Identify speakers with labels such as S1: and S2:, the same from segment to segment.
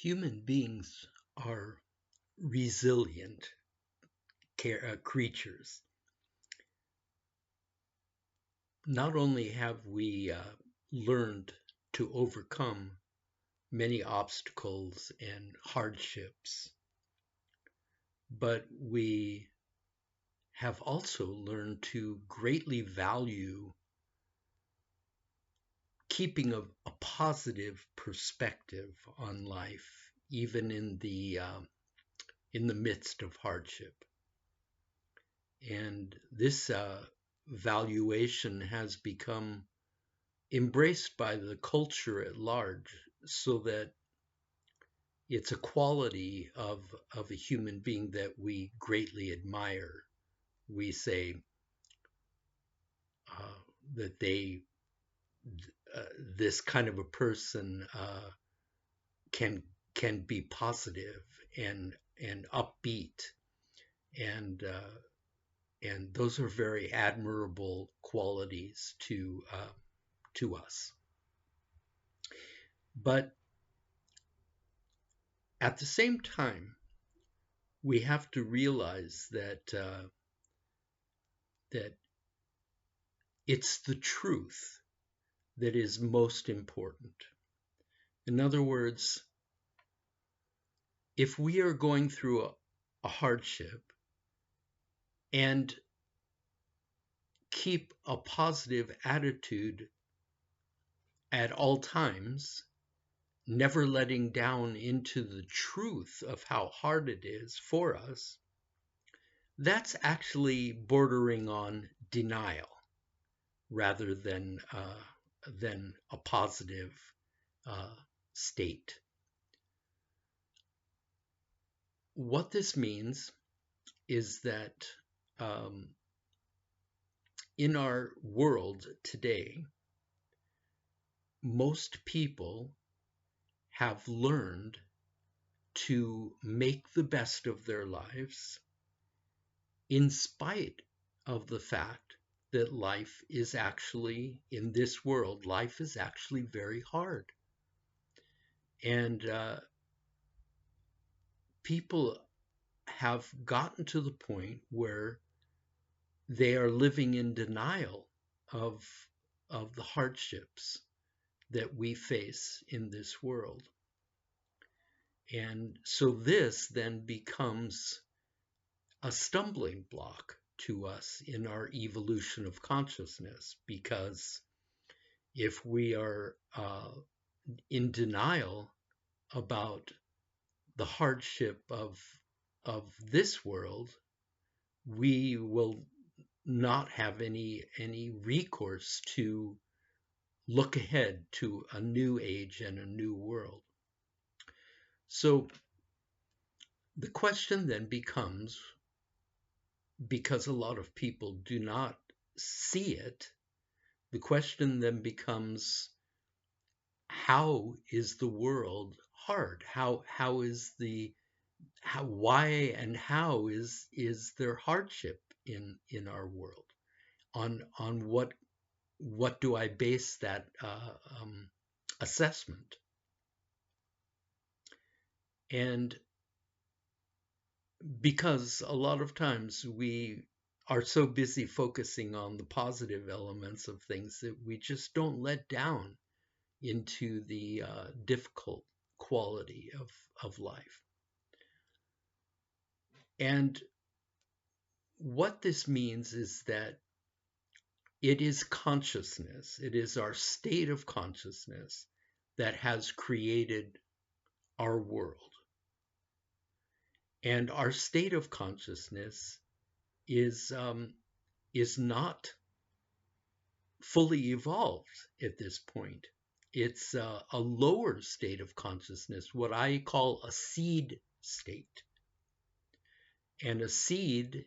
S1: Human beings are resilient creatures. Not only have we learned to overcome many obstacles and hardships, but we have also learned to greatly value keeping a positive perspective on life, even in the midst of hardship. And this valuation has become embraced by the culture at large, so that it's a quality of a human being that we greatly admire. We say uh, that this kind of a person can can be positive and upbeat, and those are very admirable qualities to us. But at the same time, we have to realize that it's the truth that is most important. In other words, if we are going through a hardship and keep a positive attitude at all times, never letting down into the truth of how hard it is for us, that's actually bordering on denial rather than a positive uh, state. What this means is that um, in our world today, most people have learned to make the best of their lives in spite of the fact that life is actually, in this world, life is actually very hard. And people have gotten to the point where they are living in denial of, of the hardships that we face in this world. And so this then becomes a stumbling block to us in our evolution of consciousness, because if we are in denial about the hardship of this world, we will not have any recourse to look ahead to a new age and a new world. So the question then becomes, because a lot of people do not see it, the question then becomes, how is the world hard? How is the how why and how is there hardship in our world? On what do I base that assessment? And because a lot of times we are so busy focusing on the positive elements of things that we just don't let down into the difficult quality of life. And what this means is that it is consciousness, it is our state of consciousness that has created our world. And our state of consciousness is not fully evolved at this point. It's a lower state of consciousness, what I call a seed state. And a seed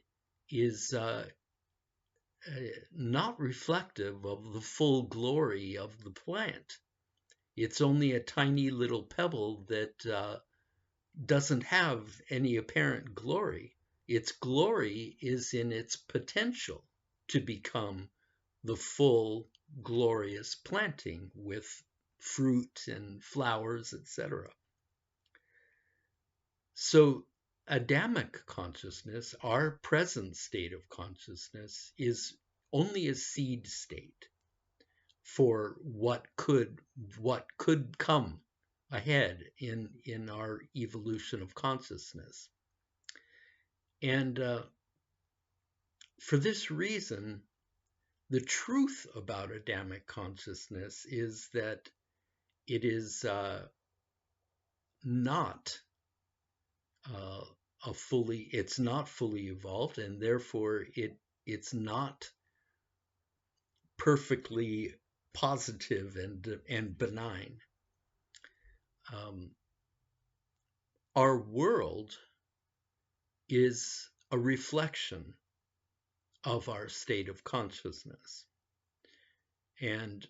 S1: is not reflective of the full glory of the plant. It's only a tiny little pebble that doesn't have any apparent glory. Its glory is in its potential to become the full glorious planting with fruit and flowers, etc. So Adamic consciousness, our present state of consciousness, is only a seed state for what could come ahead in our evolution of consciousness. And for this reason, the truth about Adamic consciousness is that it is not uh, it's not fully evolved, and therefore it's not perfectly positive and benign. Um, our world is a reflection of our state of consciousness. And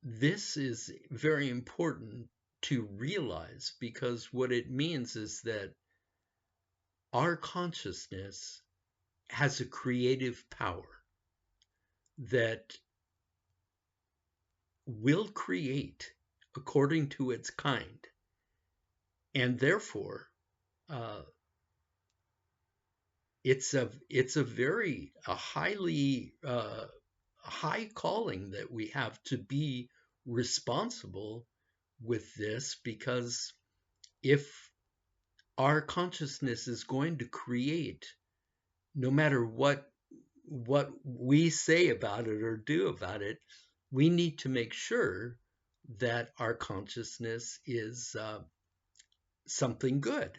S1: this is very important to realize, because what it means is that our consciousness has a creative power that will create according to its kind. And therefore, uh, it's a very highly high calling that we have to be responsible with this, because if our consciousness is going to create, no matter what we say about it or do about it, we need to make sure that our consciousness is something good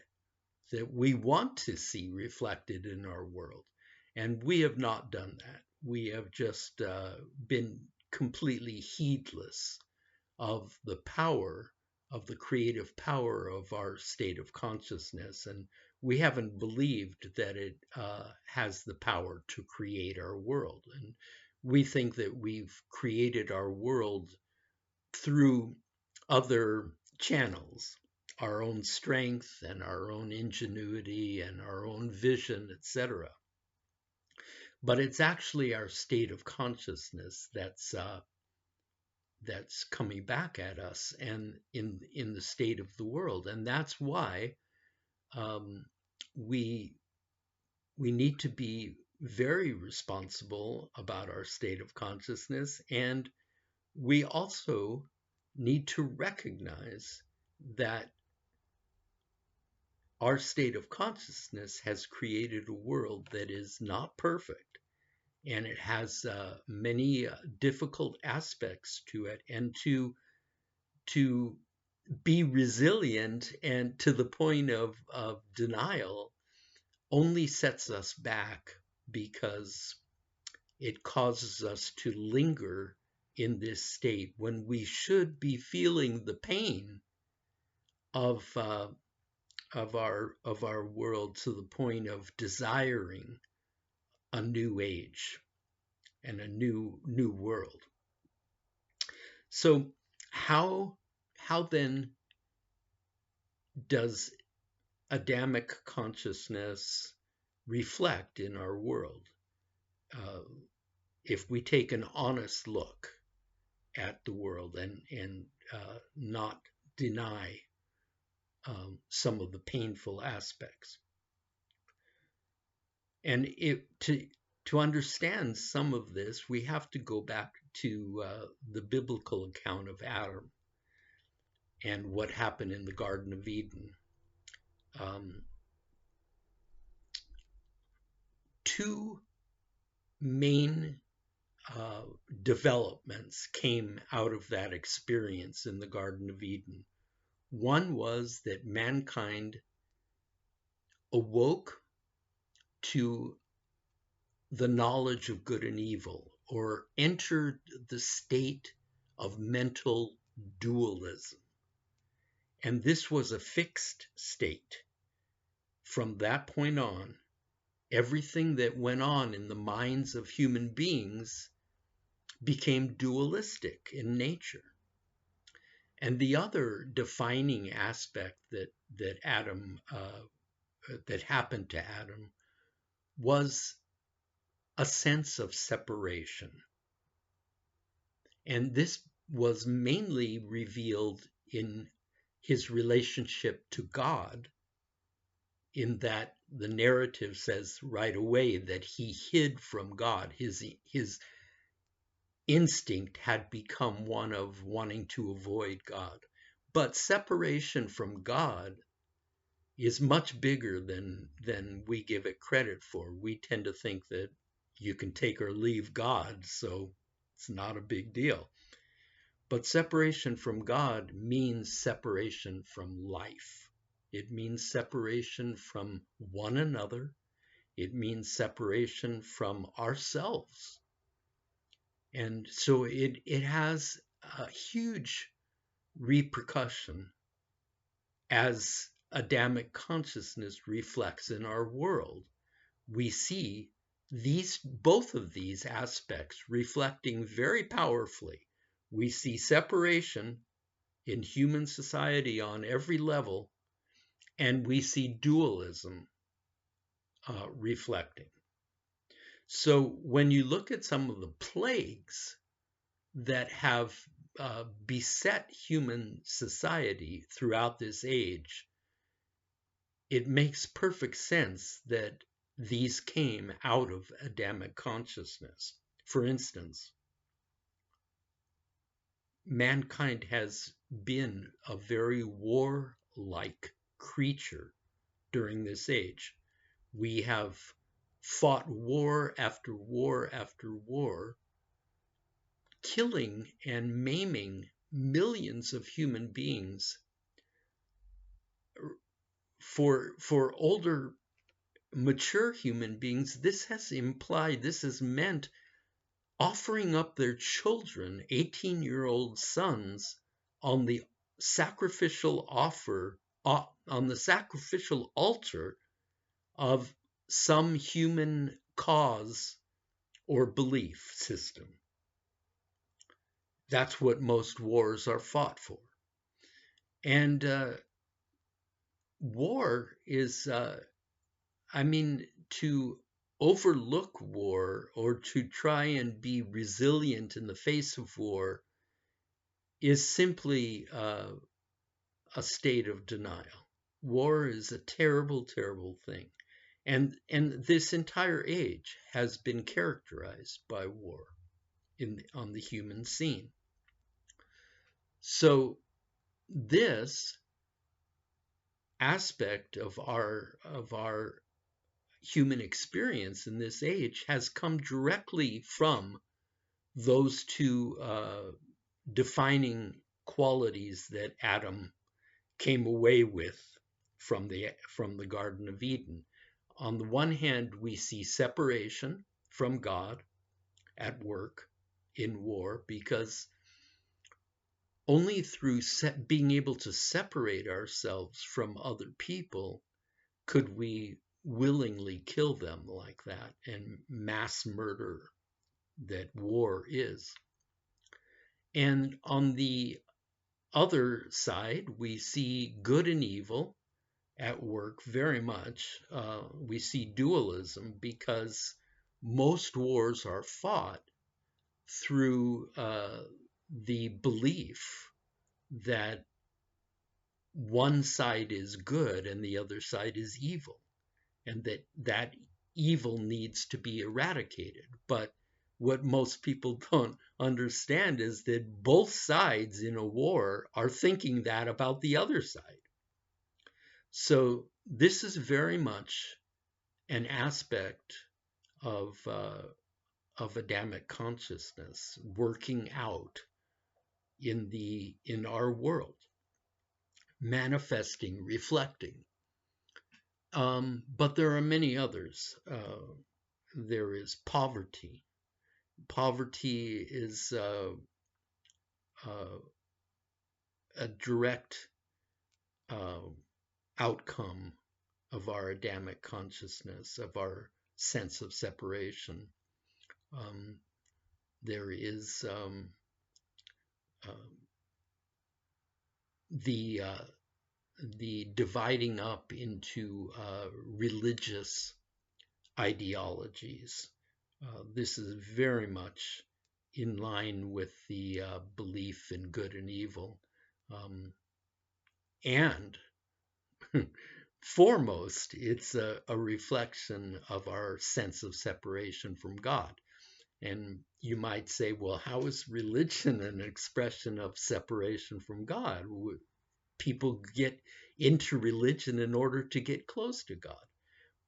S1: that we want to see reflected in our world. And we have not done that. We have just been completely heedless of the power, of the creative power of our state of consciousness. And we haven't believed that it has the power to create our world. And we think that we've created our world through other channels, our own strength and our own ingenuity and our own vision, etc. But it's actually our state of consciousness that's coming back at us and in the state of the world. And that's why um, we we need to be very responsible about our state of consciousness, and we also need to recognize that our state of consciousness has created a world that is not perfect, and it has many difficult aspects to it, and to be resilient and to the point of denial only sets us back, because it causes us to linger in this state when we should be feeling the pain of our world, to the point of desiring a new age and a new world. So how then does Adamic consciousness reflect in our world? Uh, if we take an honest look at the world and not deny some of the painful aspects. And to understand some of this, we have to go back to the biblical account of Adam and what happened in the Garden of Eden. Um, Two main developments came out of that experience in the Garden of Eden. One was that mankind awoke to the knowledge of good and evil, or entered the state of mental dualism. And this was a fixed state. From that point on, everything that went on in the minds of human beings became dualistic in nature. And the other defining aspect that Adam that happened to Adam was a sense of separation. And this was mainly revealed in his relationship to God, in that the narrative says right away that he hid from God. His instinct had become one of wanting to avoid God. But separation from God is much bigger than we give it credit for. We tend to think that you can take or leave God, so it's not a big deal. But separation from God means separation from life. It means separation from one another. It means separation from ourselves. And so it has a huge repercussion as Adamic consciousness reflects in our world. We see both of these aspects reflecting very powerfully. We see separation in human society on every level, and we see dualism reflecting. So when you look at some of the plagues that have beset human society throughout this age, it makes perfect sense that these came out of Adamic consciousness. For instance, mankind has been a very warlike creature during this age. We have fought war after war after war, killing and maiming millions of human beings. For older, mature human beings, this has meant offering up their children, 18-year-old sons, on the sacrificial altar of some human cause or belief system. That's what most wars are fought for. And war is, to overlook war or to try and be resilient in the face of war is simply a state of denial. War is a terrible, terrible thing. And this entire age has been characterized by war on the human scene. So this aspect of our human experience in this age has come directly from those two defining qualities that Adam came away with from the Garden of Eden. On the one hand, we see separation from God at work in war, because only through being able to separate ourselves from other people could we willingly kill them like that and mass murder that war is. And on the other side, we see good and evil at work very much. We see dualism because most wars are fought through the belief that one side is good and the other side is evil, and that evil needs to be eradicated. But what most people don't understand is that both sides in a war are thinking that about the other side. So this is very much an aspect of Adamic consciousness working out in our world, manifesting, reflecting. But there are many others. There is poverty. Poverty is a direct outcome of our Adamic consciousness, of our sense of separation. There is the dividing up into religious ideologies. This is very much in line with the belief in good and evil. And foremost, it's a reflection of our sense of separation from God. And you might say, well, how is religion an expression of separation from God? People get into religion in order to get close to God.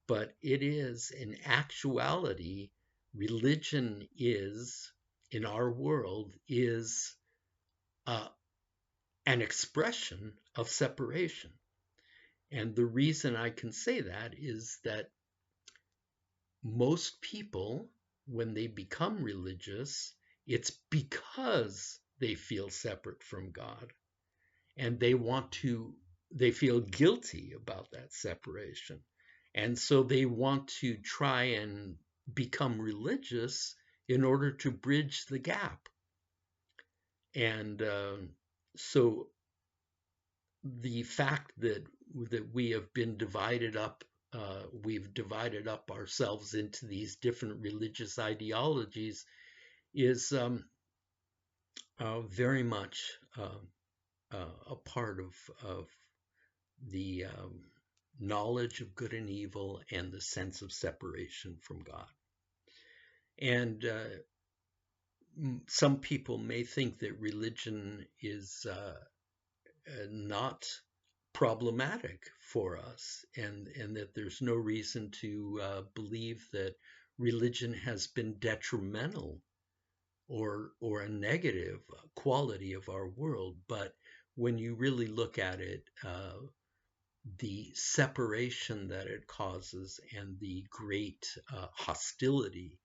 S1: But it is, in actuality, religion is, in our world, is uh, an expression of separation. And the reason I can say that is that most people, when they become religious, it's because they feel separate from God and they feel guilty about that separation. And so they want to try and become religious in order to bridge the gap. And so the fact that we have been divided up, we've divided up ourselves into these different religious ideologies, is very much a part of the knowledge of good and evil and the sense of separation from God. And some people may think that religion is not problematic for us, and that there's no reason to believe that religion has been detrimental or a negative quality of our world. But when you really look at it, the separation that it causes and the great hostility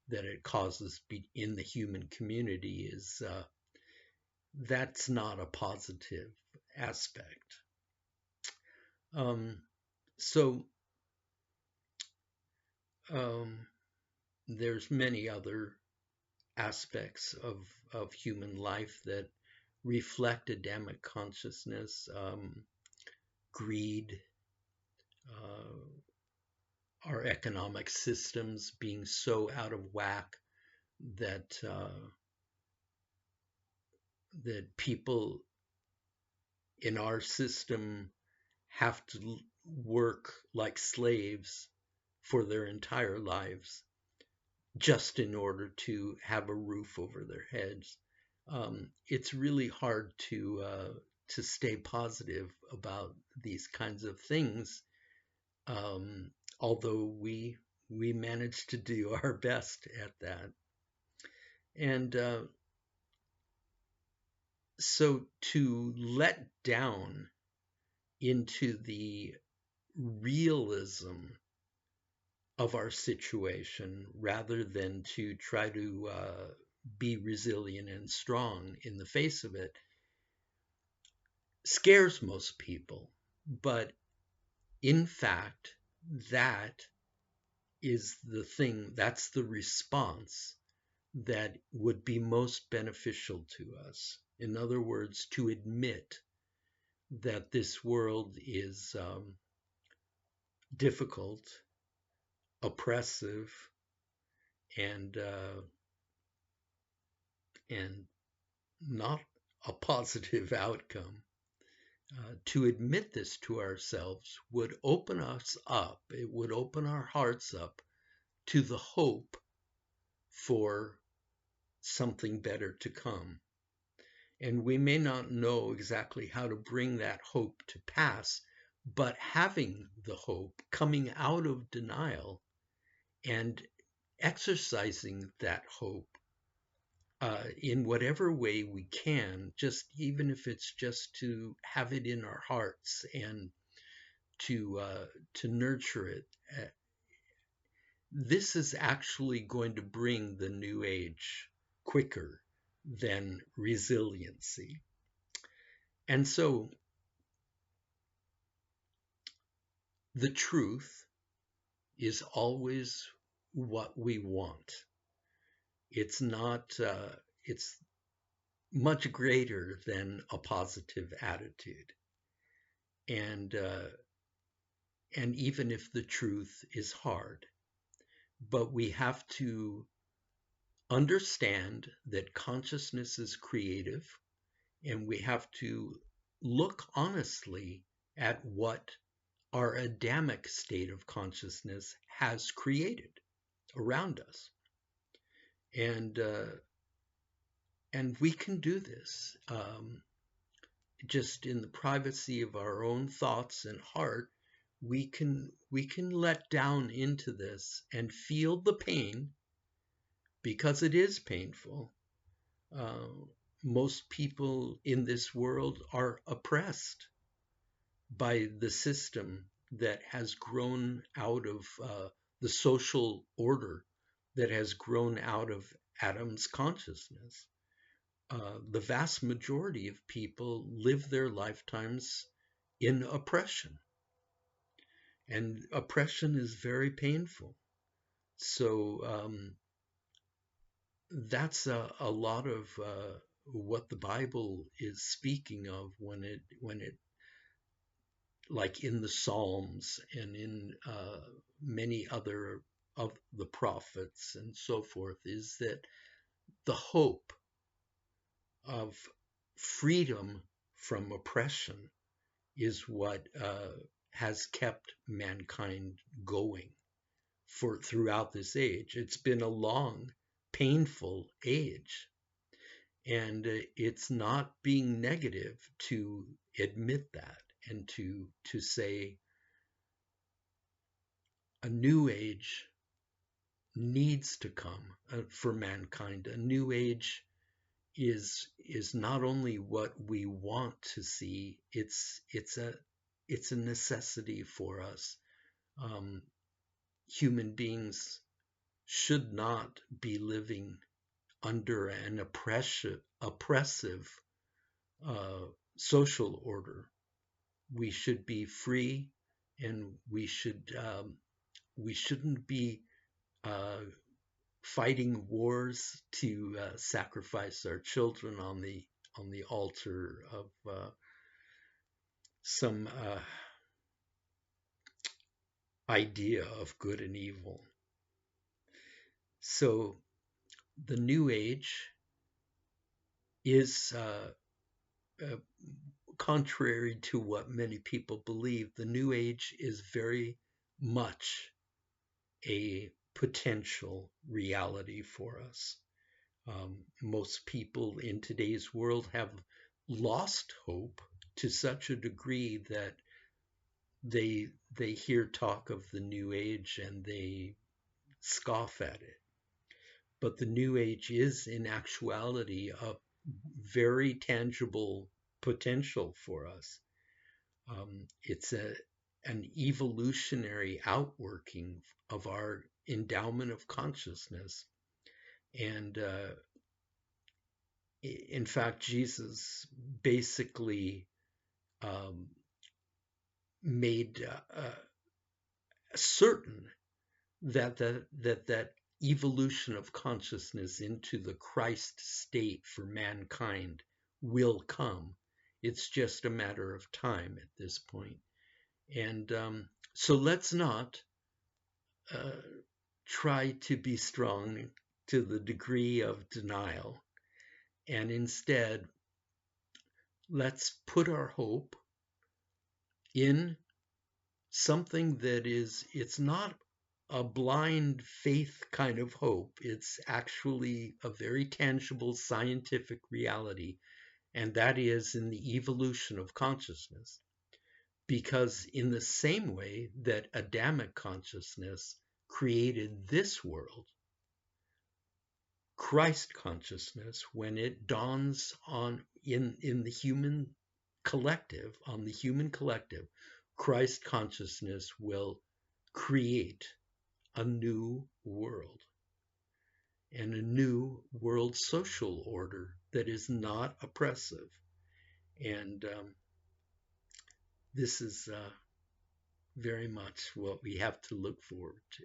S1: that it causes in the human community is that's not a positive aspect. Um, so um, there's many other aspects of human life that reflect Adamic consciousness, greed, our economic systems being so out of whack that that people in our system have to work like slaves for their entire lives just in order to have a roof over their heads. It's really hard to stay positive about these kinds of things, although we manage to do our best at that. And so to let down into the realism of our situation rather than to try to be resilient and strong in the face of it scares most people. But in fact, that is the thing, that's the response that would be most beneficial to us. In other words, to admit that this world is difficult, oppressive, and and not a positive outcome. To admit this to ourselves would open us up. It would open our hearts up to the hope for something better to come. And we may not know exactly how to bring that hope to pass, but having the hope, coming out of denial and exercising that hope in whatever way we can, just even if it's just to have it in our hearts and to nurture it. This is actually going to bring the new age quicker than resiliency. And so the truth is always what we want. It's not, it's much greater than a positive attitude. And, and even if the truth is hard, but we have to understand that consciousness is creative, and we have to look honestly at what our Adamic state of consciousness has created around us. And we can do this just in the privacy of our own thoughts and heart. We can let down into this and feel the pain, because it is painful. Uh, Most people in this world are oppressed by the system that has grown out of the social order that has grown out of Adam's consciousness. The vast majority of people live their lifetimes in oppression, and oppression is very painful. So that's a lot of what the Bible is speaking of when it like in the Psalms and in many other of the prophets and so forth, is that the hope of freedom from oppression is what has kept mankind going for throughout this age. It's been a long, painful age, and it's not being negative to admit that and to say a new age needs to come for mankind. A new age is not only what we want to see; it's a necessity for us. Um, Human beings should not be living under an oppressive uh, social order. We should be free, and we shouldn't be uh, fighting wars to sacrifice our children on the altar of some idea of good and evil. So the New Age is contrary to what many people believe. The New Age is very much a potential reality for us. Most people in today's world have lost hope to such a degree that they hear talk of the New Age and they scoff at it. But the New Age is in actuality a very tangible potential for us. It's an evolutionary outworking of our endowment of consciousness. And in fact, Jesus basically um, made certain that evolution of consciousness into the Christ state for mankind will come. It's just a matter of time at this point. And so let's not uh, try to be strong to the degree of denial, and instead let's put our hope in something that it's not a blind faith kind of hope. It's actually a very tangible scientific reality, and that is in the evolution of consciousness. Because in the same way that Adamic consciousness created this world, Christ consciousness, when it dawns on in the human collective, on the human collective, Christ consciousness will create a new world, and a new world social order that is not oppressive. And this is very much what we have to look forward to.